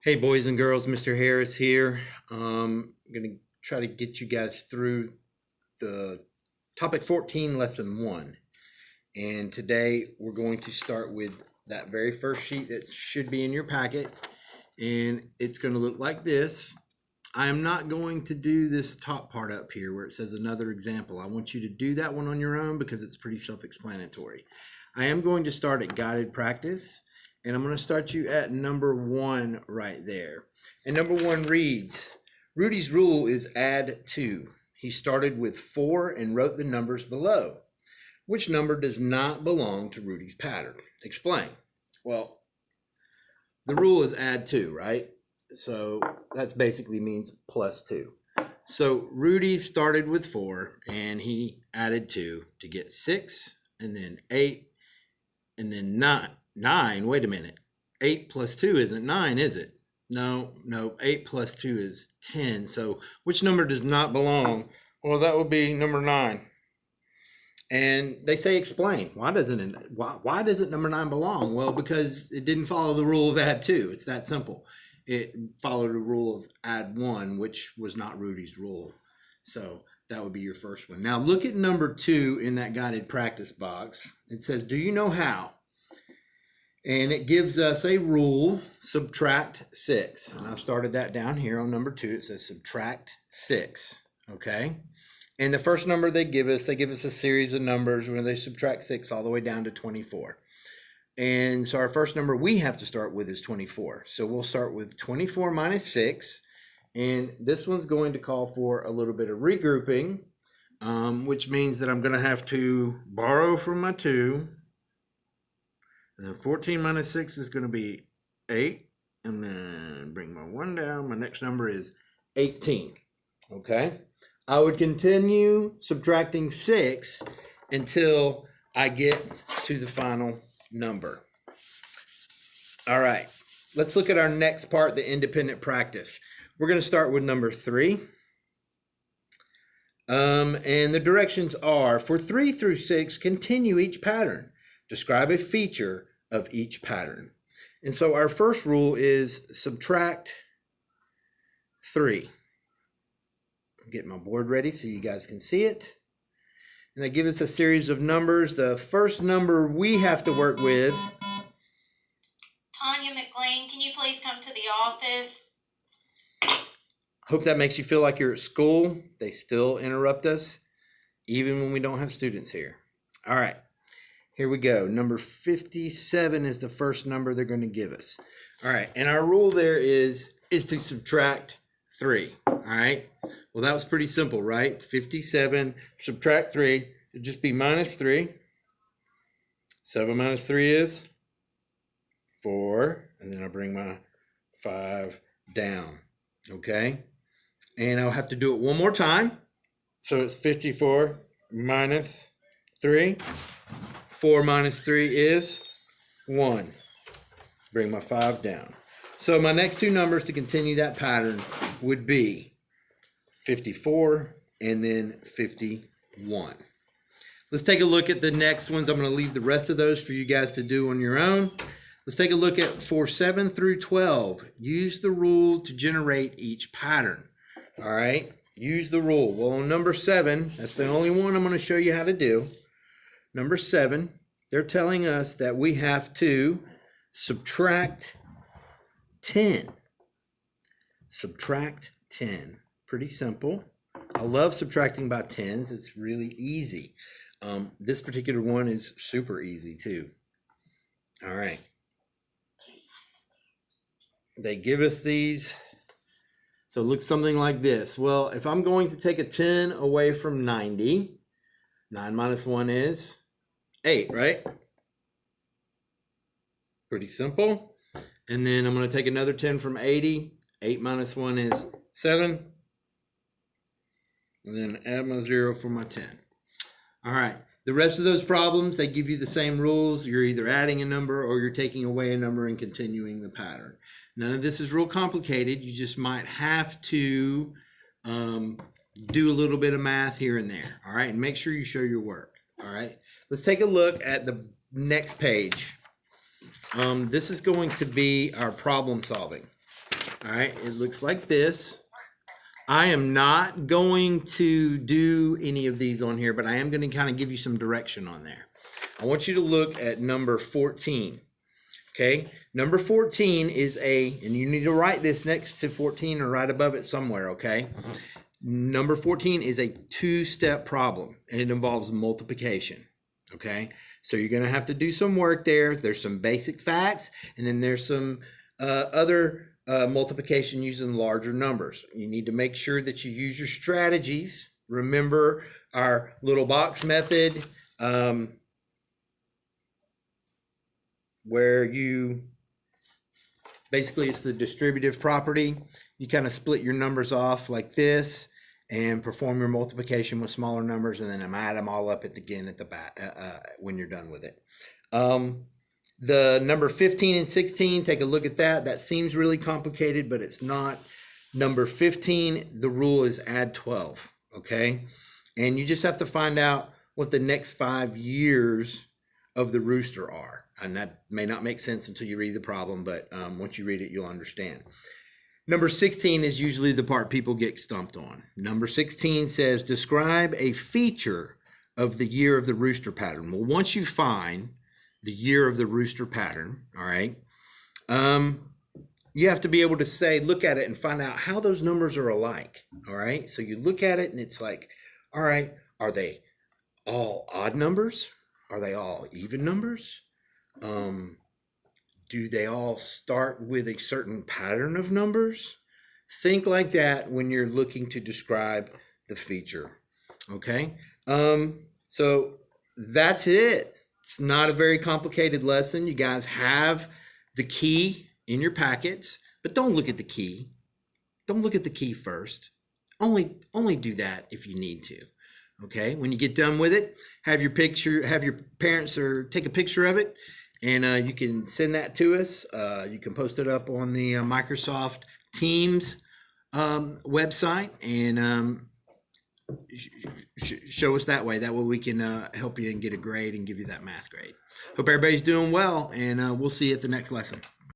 Hey boys and girls, Mr. Harris here. I'm going to try to get you guys through the topic 14, lesson 1. And today we're going to start with that very first sheet that should be in your packet. And it's going to look like this. I am not going to do this top part up here where it says another example. I want you to do that one on your own because it's pretty self-explanatory. I am going to start at guided practice. And I'm going to start you at number 1 right there. And number 1 reads, Rudy's rule is add 2. He started with 4 and wrote the numbers below. Which number does not belong to Rudy's pattern? Explain. Well, the rule is add 2, right? So that basically means plus 2. So Rudy started with 4 and he added 2 to get 6 and then 8 and then 9. 9, wait a minute. 8 plus 2 isn't 9, is it? No, 8 plus 2 is 10. So which number does not belong? Well, that would be number 9. And they say explain. Why doesn't number 9 belong? Well, because it didn't follow the rule of add 2. It's that simple. It followed a rule of add 1, which was not Rudy's rule. So that would be your first one. Now look at number 2 in that guided practice box. It says, do you know how? And it gives us a rule, subtract 6. And I've started that down here on number 2. It says subtract 6, okay? And the first number they give us a series of numbers where they subtract 6 all the way down to 24. And so our first number we have to start with is 24. So we'll start with 24 minus 6. And this one's going to call for a little bit of regrouping, which means that I'm going to have to borrow from my 2. And then 14 minus 6 is going to be 8. And then bring my 1 down. My next number is 18. Okay. I would continue subtracting 6 until I get to the final number. All right. Let's look at our next part, the independent practice. We're going to start with number 3. And the directions are, for 3 through 6, continue each pattern. Describe a feature of each pattern. And so our first rule is subtract 3. Get my board ready so you guys can see it. And they give us a series of numbers. The first number we have to work with. Tanya McLean, can you please come to the office? Hope that makes you feel like you're at school. They still interrupt us, even when we don't have students here. All right. Here we go. Number 57 is the first number they're going to give us. All right. And our rule there is to subtract 3. All right. Well, that was pretty simple, right? 57, subtract 3. It'd just be minus 3. 7 minus 3 is 4. And then I'll bring my 5 down. Okay. And I'll have to do it one more time. So it's 54 minus 3. 4 minus 3 is 1. Bring my 5 down. So my next 2 numbers to continue that pattern would be 54 and then 51. Let's take a look at the next ones. I'm going to leave the rest of those for you guys to do on your own. Let's take a look at for 7 through 12. Use the rule to generate each pattern. All right. Use the rule. Well, on number 7, that's the only one I'm going to show you how to do. Number 7, they're telling us that we have to subtract 10. Subtract 10. Pretty simple. I love subtracting by tens. It's really easy. This particular one is super easy too. All right. They give us these. So it looks something like this. Well, if I'm going to take a 10 away from 90, 9 minus 1 is 8, right? Pretty simple. And then I'm going to take another 10 from 80. 8 minus 1 is 7. And then add my 0 for my 10. All right. The rest of those problems, they give you the same rules. You're either adding a number or you're taking away a number and continuing the pattern. None of this is real complicated. You just might have to do a little bit of math here and there. All right. And make sure you show your work. All right. Let's take a look at the next page. This is going to be our problem solving. All right, it looks like this. I am not going to do any of these on here, but I am going to kind of give you some direction on there. I want you to look at number 14. Okay, number 14 is and you need to write this next to 14 or right above it somewhere, okay? Number 14 is a two-step problem, and it involves multiplication, okay? So you're going to have to do some work there. There's some basic facts, and then there's some other multiplication using larger numbers. You need to make sure that you use your strategies. Remember our little box method, where you basically, it's the distributive property. You kind of split your numbers off like this and perform your multiplication with smaller numbers, and then add them all up at the back when you're done with it. The number 15 and 16, take a look at that. That seems really complicated, but it's not. Number 15, the rule is add 12, okay? And you just have to find out what the next 5 years of the rooster are. And that may not make sense until you read the problem, but once you read it, you'll understand. Number 16 is usually the part people get stumped on. Number 16 says, describe a feature of the year of the rooster pattern. Well, once you find the year of the rooster pattern, all right, you have to be able to say, look at it and find out how those numbers are alike, all right? So you look at it and it's like, all right, are they all odd numbers? Are they all even numbers? Do they all start with a certain pattern of numbers? Think like that when you're looking to describe the feature, okay? So that's it. It's not a very complicated lesson. You guys have the key in your packets, but don't look at the key. Don't look at the key first. Only do that if you need to. Okay. When you get done with it, have your parents or take a picture of it, and you can send that to us. You can post it up on the Microsoft Teams website, and show us that way. That way we can help you and get a grade and give you that math grade. Hope everybody's doing well, and we'll see you at the next lesson.